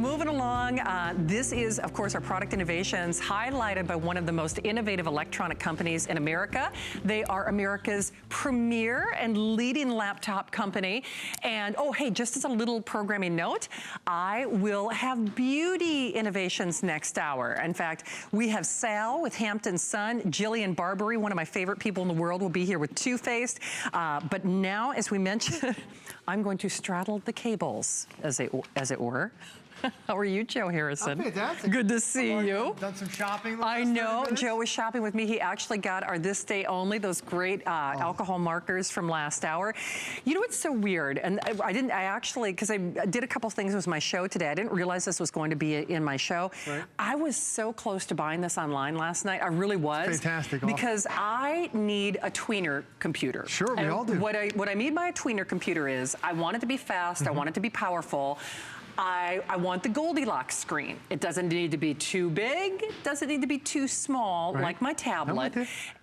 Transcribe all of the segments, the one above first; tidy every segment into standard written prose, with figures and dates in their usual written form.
Moving along, this is, of course, our product innovations highlighted by one of the most innovative electronic companies in America. They are America's premier and leading laptop company. And, oh, hey, just as a little programming note, I will have beauty innovations next hour. In fact, we have Sal with Hampton Sun, Jillian Barbary, one of my favorite people in the world, will be here with Too Faced. But now, as we mentioned, I'm going to straddle the cables, as it were. How are you, Joe Harrison? I'm fantastic. Good to see you. Done some shopping. I know. Joe was shopping with me. He actually got our This Day Only, those great alcohol markers from last hour. You know what's so weird? And I actually, because I did a couple things with my show today, I didn't realize this was going to be in my show. Right. I was so close to buying this online last night. I really was. It's fantastic. Because I need a tweener computer. Sure, we all do. What I mean by a tweener computer is I want it to be fast, I want it to be powerful. I want the Goldilocks screen. It doesn't need to be too big, it doesn't need to be too small, right, like my tablet.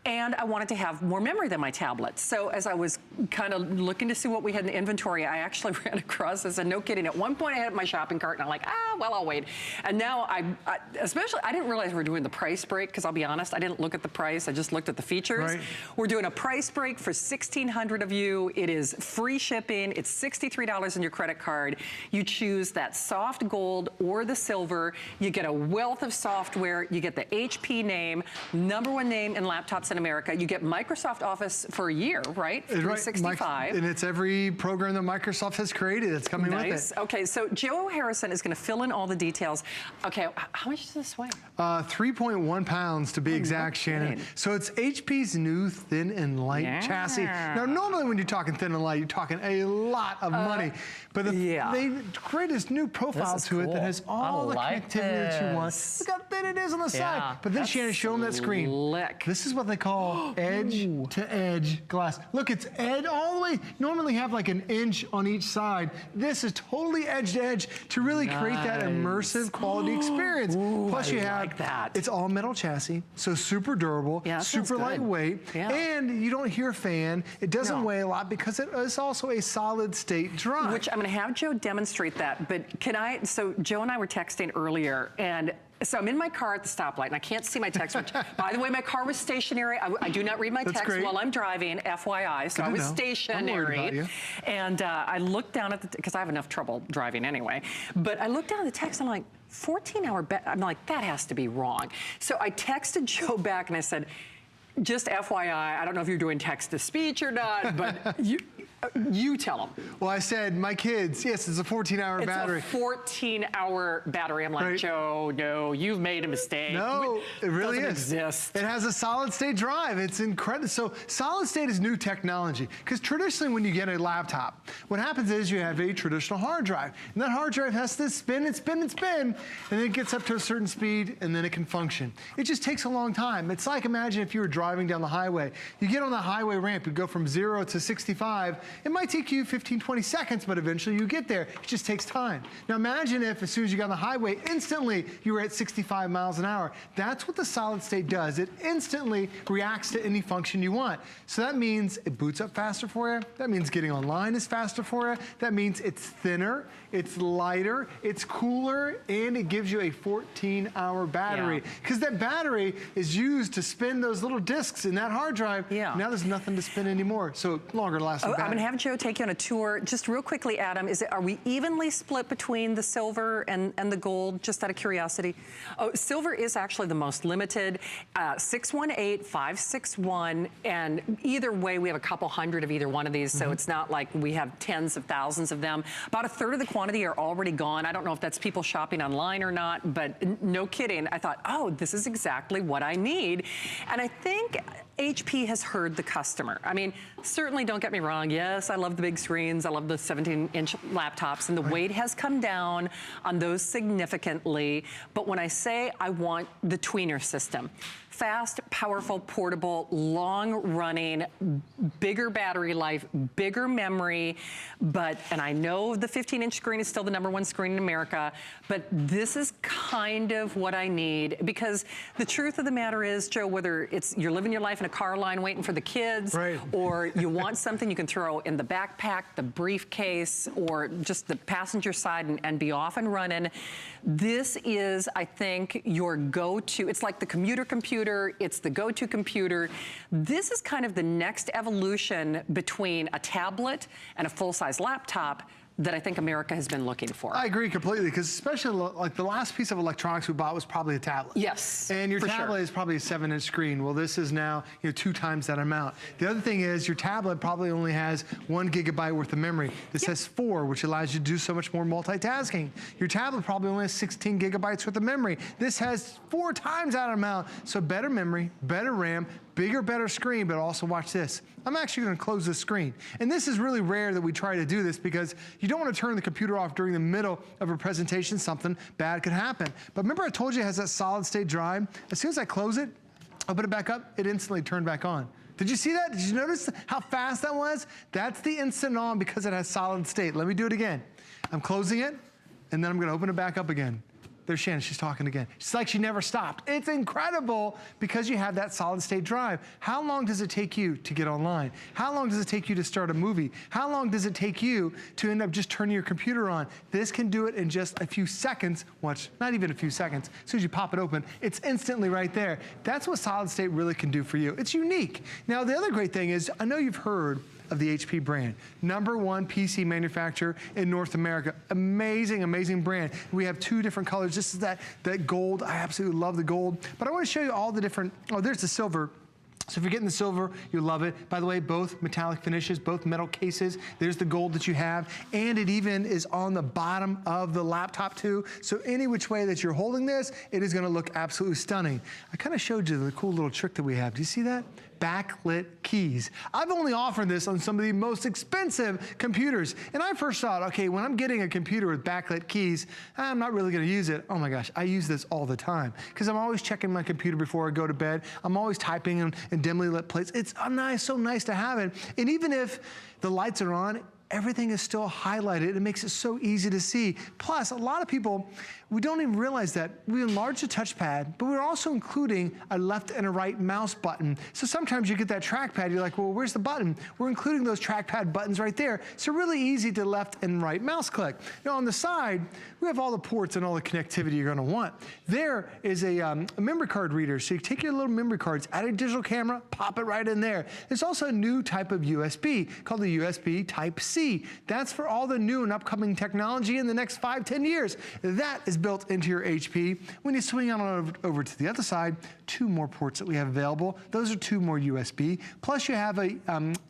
And I want it to have more memory than my tablet. So as I was kind of looking to see what we had in the inventory, I actually ran across this, and no kidding, at one point I had my shopping cart and I'm like, well, I'll wait. And now I didn't realize we were doing the price break, because I'll be honest, I didn't look at the price, I just looked at the features. Right. We're doing a price break for 1,600 of you. It is free shipping, it's $63 on your credit card. You choose that soft gold or the silver. You get a wealth of software. You get the HP name, #1 name in laptops in America. You get Microsoft Office for a year, right? 365. And it's every program that Microsoft has created. It's coming with it. Okay, so Joe Harrison is going to fill in all the details. Okay, how much does this weigh? 3.1 pounds to be exact, Shannon. So it's HP's new thin and light chassis. Now, normally when you're talking thin and light, you're talking a lot of money. But they create this new profile to it that has all the connectivity that you want. Look how thin it is on the side. But then Shannon, show them that screen. This is what they call edge-to-edge glass. Look, it's edge all the way. Normally have like an inch on each side. This is totally edge-to-edge to really create that immersive quality experience. Plus you have, it's all metal chassis, so super durable, super lightweight, and you don't hear fan. It doesn't weigh a lot because it is also a solid state drive. Which I'm going to have Joe demonstrate that, but so Joe and I were texting earlier, and so I'm in my car at the stoplight, and I can't see my text. Which, by the way, my car was stationary. I do not read my text while I'm driving, FYI. So I was stationary. And I looked down at because I have enough trouble driving anyway. But I looked down at the text, and I'm like, 14-hour battery. I'm like, that has to be wrong. So I texted Joe back, and I said, just FYI, I don't know if you're doing text-to-speech or not, but you tell them. Well, I said, my kids, yes, it's a 14-hour battery. It's a 14-hour battery. I'm like, Joe, no, you've made a mistake. No, it really doesn't exist. It has a solid-state drive. It's incredible. So solid-state is new technology, because traditionally when you get a laptop, what happens is you have a traditional hard drive, and that hard drive has to spin and spin and spin, and then it gets up to a certain speed, and then it can function. It just takes a long time. It's like, imagine if you were driving down the highway. You get on the highway ramp, you go from 0 to 65. It might take you 15, 20 seconds, but eventually you get there. It just takes time. Now imagine if as soon as you got on the highway, instantly you were at 65 miles an hour. That's what the solid state does. It instantly reacts to any function you want. So that means it boots up faster for you. That means getting online is faster for you. That means it's thinner, it's lighter, it's cooler, and it gives you a 14-hour battery. Because that battery is used to spin those little discs in that hard drive. Now there's nothing to spin anymore. So longer lasting battery. I'm going to have Joe take you on a tour. Just real quickly, Adam, are we evenly split between the silver and the gold, just out of curiosity? Oh, silver is actually the most limited, 618, 561, and either way, we have a couple hundred of either one of these, so it's not like we have tens of thousands of them. About a third of the quantity are already gone. I don't know if that's people shopping online or not, but no kidding. I thought, oh, this is exactly what I need. And I think HP has heard the customer. I mean, certainly don't get me wrong. Yes, I love the big screens. I love the 17-inch laptops, and the weight has come down on those significantly. But when I say I want the tweener system, fast, powerful, portable, long-running, bigger battery life, bigger memory, and I know the 15-inch screen is still the #1 screen in America, but this is kind of what I need, because the truth of the matter is, Joe, whether it's you're living your life in a car line waiting for the kids, right, or you want something you can throw in the backpack, the briefcase, or just the passenger side and be off and running. This is, I think, your go-to. It's like the computer, it's the go-to computer. This is kind of the next evolution between a tablet and a full-size laptop that I think America has been looking for. I agree completely, because especially like the last piece of electronics we bought was probably a tablet. Yes, and your tablet is probably a 7-inch screen. Well, this is now 2 times that amount. The other thing is your tablet probably only has 1 gigabyte worth of memory. This has 4, which allows you to do so much more multitasking. Your tablet probably only has 16 gigabytes worth of memory. This has 4 times that amount. So better memory, better RAM, bigger, better screen, but also watch this. I'm actually gonna close this screen. And this is really rare that we try to do this, because you don't wanna turn the computer off during the middle of a presentation. Something bad could happen. But remember I told you it has that solid state drive? As soon as I close it, open it back up, it instantly turned back on. Did you see that? Did you notice how fast that was? That's the instant on because it has solid state. Let me do it again. I'm closing it, and then I'm gonna open it back up again. There's Shannon, she's talking again. She's like she never stopped. It's incredible because you have that solid state drive. How long does it take you to get online? How long does it take you to start a movie? How long does it take you to end up just turning your computer on? This can do it in just a few seconds. Watch, not even a few seconds. As soon as you pop it open, it's instantly right there. That's what solid state really can do for you. It's unique. Now, the other great thing is, I know you've heard of the HP brand. #1 PC manufacturer in North America. Amazing, amazing brand. We have 2 different colors. This is that gold. I absolutely love the gold. But I want to show you all the different, oh, there's the silver. So if you're getting the silver, you'll love it. By the way, both metallic finishes, both metal cases. There's the gold that you have. And it even is on the bottom of the laptop too. So any which way that you're holding this, it is gonna look absolutely stunning. I kind of showed you the cool little trick that we have. Do you see that? Backlit keys. I've only offered this on some of the most expensive computers. And I first thought, okay, when I'm getting a computer with backlit keys, I'm not really gonna use it. Oh my gosh, I use this all the time, because I'm always checking my computer before I go to bed. I'm always typing in dimly lit places. It's nice, so nice to have it. And even if the lights are on, everything is still highlighted. It makes it so easy to see. Plus, a lot of people, we don't even realize that we enlarged the touchpad, but we're also including a left and a right mouse button. So sometimes you get that trackpad, you're like, well, where's the button? We're including those trackpad buttons right there. So really easy to left and right mouse click. Now on the side, we have all the ports and all the connectivity you're gonna want. There is a memory card reader. So you take your little memory cards, add a digital camera, pop it right in there. There's also a new type of USB called the USB Type-C. That's for all the new and upcoming technology in the next 5-10 years. That is built into your HP. When you swing on over to the other side, 2 more ports that we have available. Those are 2 more USB. Plus you have a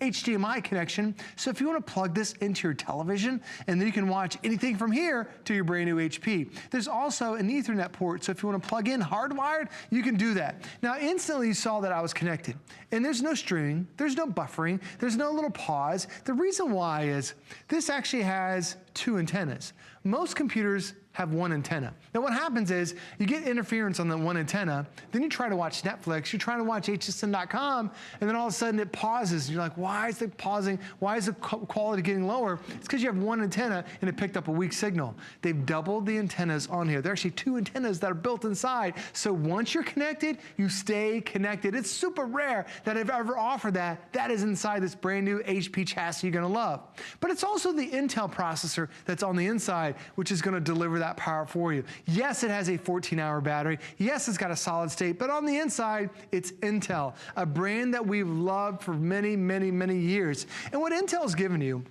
HDMI connection. So if you want to plug this into your television, and then you can watch anything from here to your brand new HP. There's also an Ethernet port. So if you want to plug in hardwired, you can do that. Now instantly you saw that I was connected. And there's no streaming, there's no buffering, there's no little pause. The reason why is this actually has 2 antennas. Most computers have 1 antenna. Now what happens is you get interference on the 1 antenna, then you try to watch Netflix, you try to watch HSN.com, and then all of a sudden it pauses. And you're like, why is it pausing? Why is the quality getting lower? It's because you have 1 antenna and it picked up a weak signal. They've doubled the antennas on here. There are actually 2 antennas that are built inside. So once you're connected, you stay connected. It's super rare that I've ever offered that. That is inside this brand new HP chassis you're gonna love. But it's also the Intel processor that's on the inside, which is gonna deliver that power for you. Yes, it has a 14-hour battery. Yes, it's got a solid state, but on the inside, it's Intel, a brand that we've loved for many, many, many years. And what Intel's given you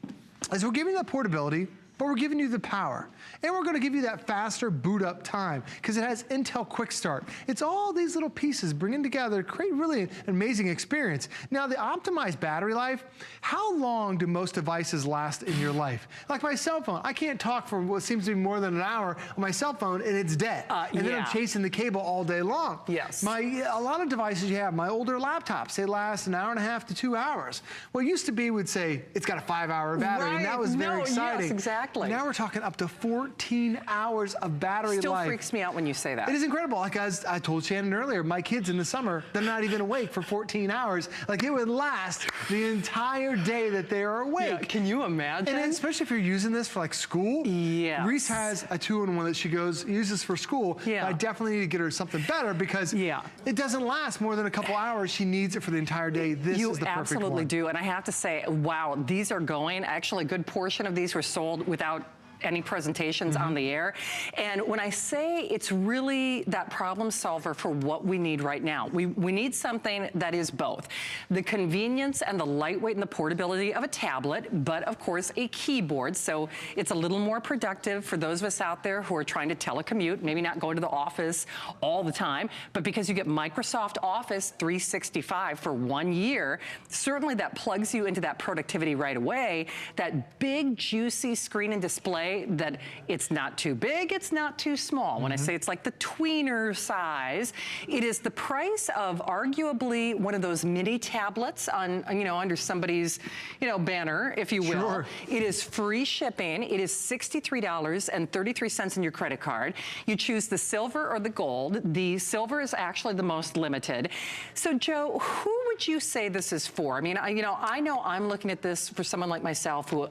is we're giving you the portability, but we're giving you the power. And we're gonna give you that faster boot up time because it has Intel Quick Start. It's all these little pieces bringing together to create really an amazing experience. Now the optimized battery life, how long do most devices last in your life? Like my cell phone, I can't talk for what seems to be more than an hour on my cell phone and it's dead. And then I'm chasing the cable all day long. Yes. A lot of devices you have, my older laptops, they last 1.5 to 2 hours. Well, it used to be, we'd say, it's got a 5-hour battery, and that was very exciting. Yes, exactly. Exactly. Now we're talking up to 14 hours of battery Still life. freaks me out when you say that. It is incredible. Like as I told Shannon earlier, my kids in the summer, they're not even awake for 14 hours. Like it would last the entire day that they are awake. Yeah, can you imagine? And especially if you're using this for like school. Yes. Reese has a 2-in-1 that she uses for school. Yeah. I definitely need to get her something better because it doesn't last more than a couple hours. She needs it for the entire day. This is the perfect one. You absolutely do. And I have to say, wow, these are going. Actually, a good portion of these were sold without any presentations on the air. And when I say it's really that problem solver for what we need right now, we need something that is both the convenience and the lightweight and the portability of a tablet, but of course a keyboard. So it's a little more productive for those of us out there who are trying to telecommute, maybe not going to the office all the time, but because you get Microsoft Office 365 for 1 year, certainly that plugs you into that productivity right away. That big, juicy screen and display that it's not too big, it's not too small. When I say it's like the tweener size, it is the price of arguably one of those mini tablets on, under somebody's, banner, if you will. Sure. It is free shipping. It is $63.33 in your credit card. You choose the silver or the gold. The silver is actually the most limited. So Joe, who would you say this is for? I mean, I know I'm looking at this for someone like myself who,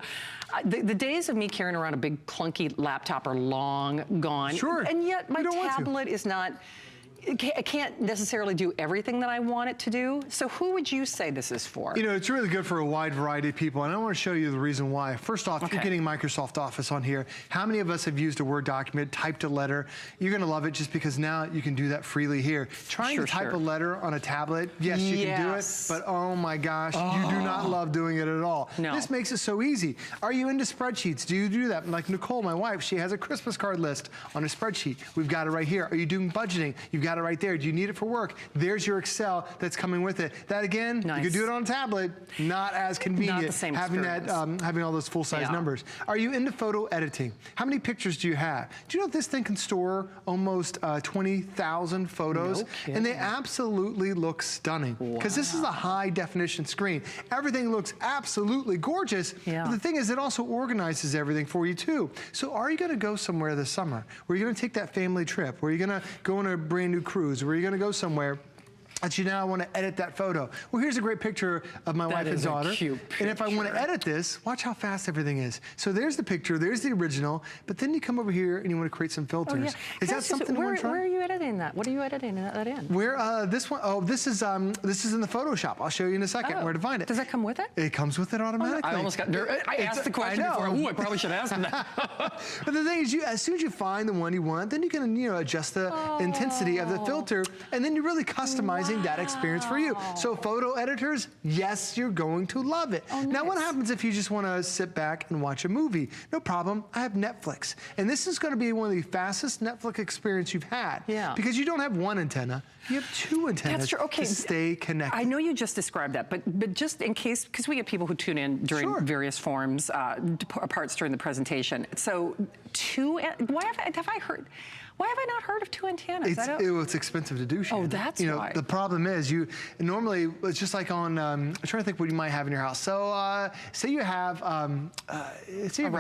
the days of me carrying around a big clunky laptop are long gone. Sure. And yet my tablet is not, it can't necessarily do everything that I want it to do. So who would you say this is for? It's really good for a wide variety of people, and I want to show you the reason why. First off, you're getting Microsoft Office on here. How many of us have used a Word document, typed a letter? You're going to love it just because now you can do that freely here. Trying to type a letter on a tablet, yes, you can do it, but oh my gosh, you do not love doing it at all. No. This makes it so easy. Are you into spreadsheets? Do you do that? Like Nicole, my wife, she has a Christmas card list on a spreadsheet. We've got it right here. Are you doing budgeting? You've got it right there. Do you need it for work? There's your Excel that's coming with it. That again, you can do it on a tablet, not as convenient. Not the same having experience. that, having all those full-size numbers. Are you into photo editing? How many pictures do you have? Do you know this thing can store almost 20,000 photos? No kidding. And they absolutely look stunning because this is a high-definition screen. Everything looks absolutely gorgeous. But the thing is, it also organizes everything for you too. So are you going to go somewhere this summer? Where you're going to take that family trip? Where you're going to go on a brand new cruise? Where you're going to go somewhere that you now want to edit that photo? Well, here's a great picture of my wife and daughter. Cute and if I want to edit this, watch how fast everything is. So there's the picture, there's the original, but then you come over here and you want to create some filters. Is that something you want to try? Where are you editing that? What are you editing that in? Where this one, this is in the Photoshop. I'll show you in a second where to find it. Does that come with it? It comes with it automatically. I almost got nervous. I asked the question before. Ooh, I probably should ask him that. But the thing is, as soon as you find the one you want, then you can adjust the intensity of the filter, and then you're really customizing that experience for you. So photo editors, yes, you're going to love it. Now what happens if you just want to sit back and watch a movie? No problem, I have Netflix. And this is going to be one of the fastest Netflix experience you've had. Because you don't have one antenna, you have two antennas to stay connected. I know you just described that, but just in case, because we get people who tune in during various forms, parts during the presentation. So why have I not heard of two antennas? It's expensive to do, Shannon. Oh, that's why. The problem is normally, it's just like on, I'm trying to think what you might have in your house. So say you have, a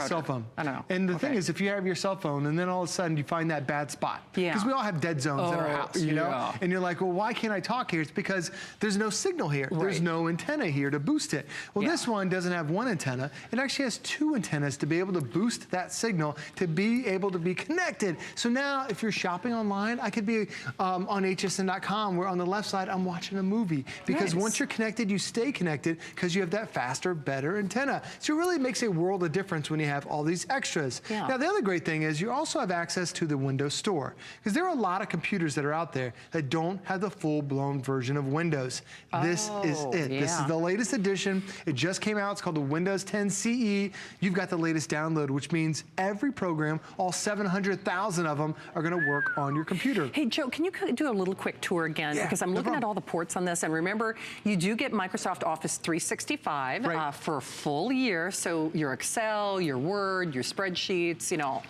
cell phone. I know. And the thing is, if you have your cell phone and then all of a sudden you find that bad spot. Because we all have dead zones in our house, you know? And you're like, well, why can't I talk here? It's because there's no signal here. There's no antenna here to boost it. Well, this one doesn't have one antenna. It actually has two antennas to be able to boost that signal, to be able to be connected. So now, if you're shopping online, I could be on hsn.com where on the left side I'm watching a movie because once you're connected, you stay connected because you have that faster, better antenna. So it really makes a world of difference when you have all these extras. Now the other great thing is you also have access to the Windows Store because there are a lot of computers that are out there that don't have the full-blown version of Windows. This is it. This is the latest edition. It just came out. It's called the Windows 10 CE. You've got the latest download, which means every program, all 700,000 of them, are gonna work on your computer. Hey, Joe, can you do a little quick tour again? Yeah, because I'm no looking at problem. all the ports on this, and remember, you do get Microsoft Office 365 Right. for a full year, so your Excel, your Word, your spreadsheets, you know,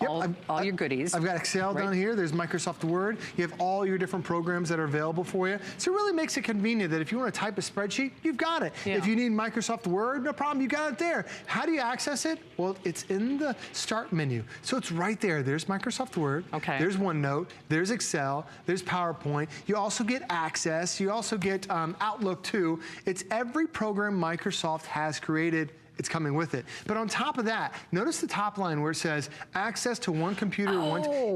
all your goodies. I've got Excel down here. There's Microsoft Word. You have all your different programs that are available for you. So it really makes it convenient that if you want to type a spreadsheet, you've got it. Yeah. If you need Microsoft Word, no problem, you got it there. How do you access it? Well, it's in the Start menu. So it's right there. There's Microsoft Word. Okay. There's OneNote. There's Excel. There's PowerPoint. You also get Access. You also get Outlook too. It's every program Microsoft has created. It's coming with it. But on top of that, notice the top line where it says access to one computer.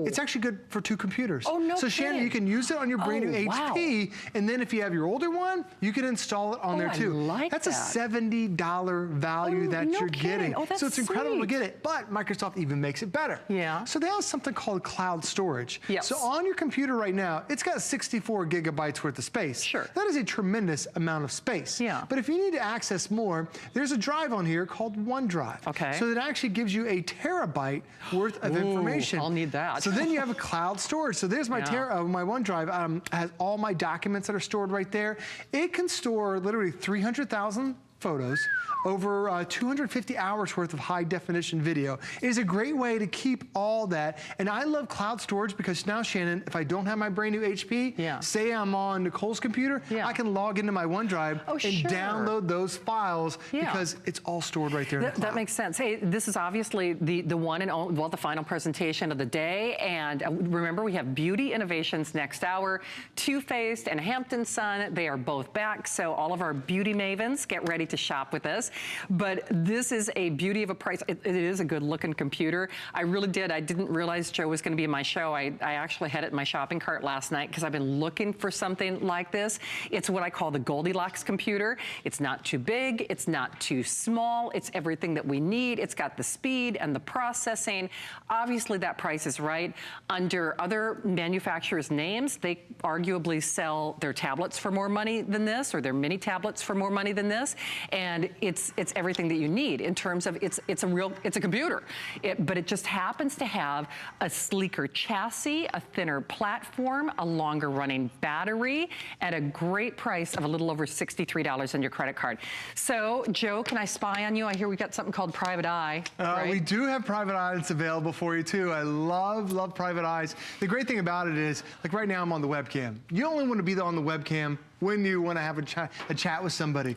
It's actually good for 2 computers. Oh, no So Shannon, kidding. you can use it on your brand new wow. HP, and then if you have your older one, you can install it on there too. I like That's that. a $70 value that no you're kidding. getting. Oh, that's so it's incredible to sweet. get it. But Microsoft even makes it better. Yeah. So they have something called cloud storage. Yes. So on your computer right now, it's got 64 gigabytes worth of space. Sure. That is a tremendous amount of space. Yeah. But if you need to access more, there's a drive on here called OneDrive. Okay. So that actually gives you a terabyte worth of information. I'll need that. So then you have a cloud storage. So there's my Yeah. my OneDrive has all my documents that are stored right there. It can store literally 300,000 photos, over 250 hours worth of high definition video. It is a great way to keep all that. And I love cloud storage because now, Shannon, if I don't have my brand new HP, say I'm on Nicole's computer, I can log into my OneDrive and download those files because it's all stored right there in the cloud. That makes sense. Hey, this is obviously the one and only, well, the final presentation of the day. And remember, we have beauty innovations next hour. Too Faced and Hampton Sun, they are both back. So all of our beauty mavens, get ready to shop with us. But this is a beauty of a price. It is a good looking computer. I didn't realize Joe was going to be in my show. I actually had it in my shopping cart last night because I've been looking for something like this. It's what I call the Goldilocks computer. It's not too big. It's not too small. It's everything that we need. It's got the speed and the processing. Obviously that price is right. Under other manufacturers' names, they arguably sell their tablets for more money than this, or their mini tablets for more money than this. And it's everything that you need in terms of it's a computer. But it just happens to have a sleeker chassis, a thinner platform, a longer running battery, at a great price of a little over $63 on your credit card. So, Joe, can I spy on you? I hear we've got something called Private Eye. Right? We do have Private Eyes available for you too. I love Private Eyes. The great thing about it is, like right now I'm on the webcam. You only want to be on the webcam when you want to have a chat with somebody.